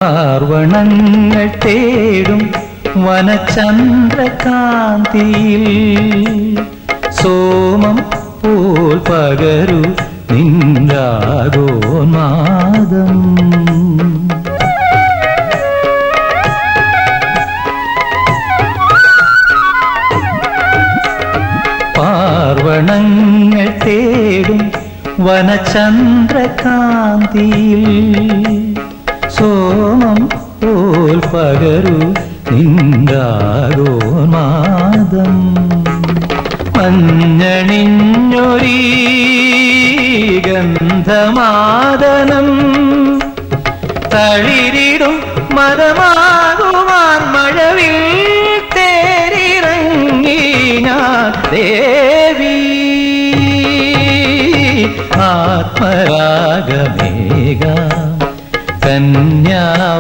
പാർവണങ്ങൾ തേടും വനചന്ദ്രകാന്തിയിൽ സോമം പോൽ പകരു നിൻരാഗോന്മാദം. പാർവണങ്ങൾ തേടും വനചന്ദ്രകാന്തിയിൽ സോമം പോൽ പകരു നിൻരാഗോന്മാദം. മഞ്ഞണിഞ്ഞൊരീ ഗന്ധമാദനം തളിരിടും മരമാകുവാൻ മഴവിൽ തേരിറങ്ങി ഞാൻ ദേവി. ആത്മരാഗമേക കന്യാ